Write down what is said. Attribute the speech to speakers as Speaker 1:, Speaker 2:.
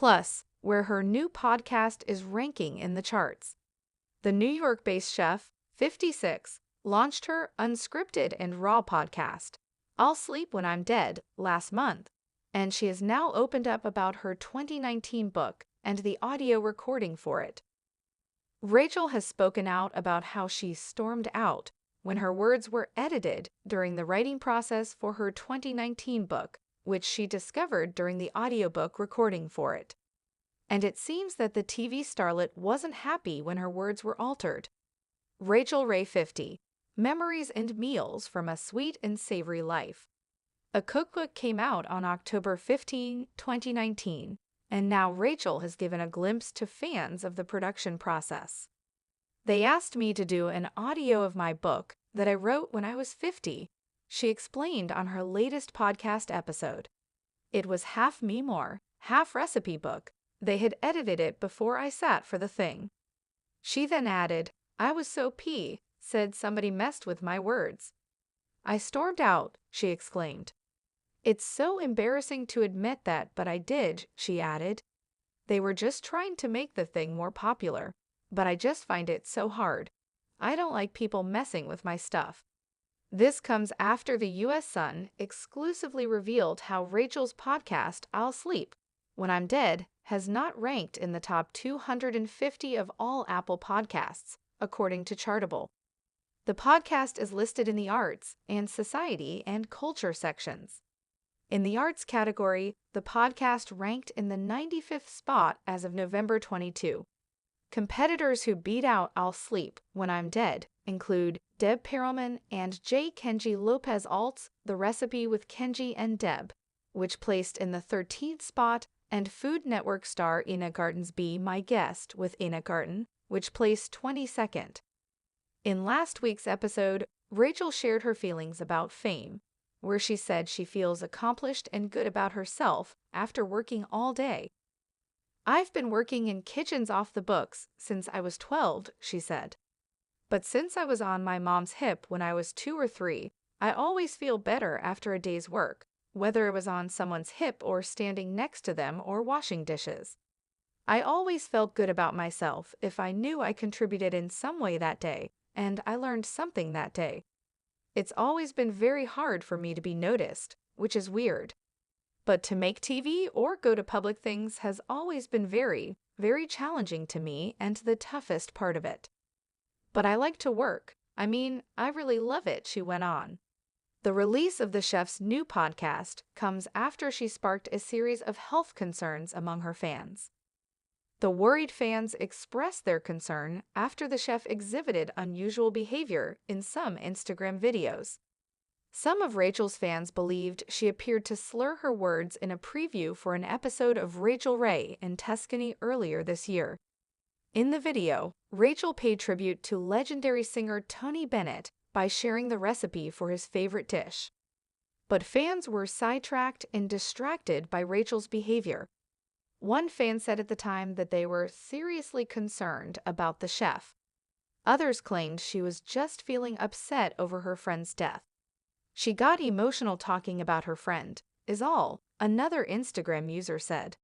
Speaker 1: plus where her new podcast is ranking in the charts. The New York-based chef, 56, launched her unscripted and raw podcast, I'll Sleep When I'm Dead, last month, and she has now opened up about her 2019 book and the audio recording for it. Rachel has spoken out about how she stormed out when her words were edited during the writing process for her 2019 book, which she discovered during the audiobook recording for it. And it seems that the TV starlet wasn't happy when her words were altered. Rachael Ray, 50, Memories and Meals from a Sweet and Savory Life. A cookbook came out on October 15, 2019, and now Rachel has given a glimpse to fans of the production process. They asked me to do an audio of my book that I wrote when I was 50, she explained on her latest podcast episode. It was half memoir, half recipe book. They had edited it before I sat for the thing. She then added, I was so said somebody messed with my words. I stormed out, she exclaimed. It's so embarrassing to admit that, but I did, she added. They were just trying to make the thing more popular, but I just find it so hard. I don't like people messing with my stuff. This comes after the U.S. Sun exclusively revealed how Rachel's podcast, I'll Sleep When I'm Dead, has not ranked in the top 250 of all Apple podcasts, according to Chartable. The podcast is listed in the arts and society and culture sections. In the arts category, the podcast ranked in the 95th spot as of November 22. Competitors who beat out I'll Sleep When I'm Dead include Deb Perelman and J. Kenji Lopez Alt's The Recipe with Kenji and Deb, which placed in the 13th spot, and Food Network star Ina Garten's Be My Guest with Ina Garten, which placed 22nd. In last week's episode, Rachel shared her feelings about fame, where she said she feels accomplished and good about herself after working all day. I've been working in kitchens off the books since I was 12, she said. But since I was on my mom's hip when I was 2 or 3, I always feel better after a day's work, whether it was on someone's hip or standing next to them or washing dishes. I always felt good about myself if I knew I contributed in some way that day, and I learned something that day. It's always been very hard for me to be noticed, which is weird. But to make TV or go to public things has always been very, very challenging to me and the toughest part of it. But I like to work. I mean, I really love it, she went on. The release of the chef's new podcast comes after she sparked a series of health concerns among her fans. The worried fans expressed their concern after the chef exhibited unusual behavior in some Instagram videos. Some of Rachel's fans believed she appeared to slur her words in a preview for an episode of Rachael Ray in Tuscany earlier this year. In the video, Rachel paid tribute to legendary singer Tony Bennett by sharing the recipe for his favorite dish. But fans were sidetracked and distracted by Rachel's behavior. One fan said at the time that they were seriously concerned about the chef. Others claimed she was just feeling upset over her friend's death. She got emotional talking about her friend, is all, another Instagram user said.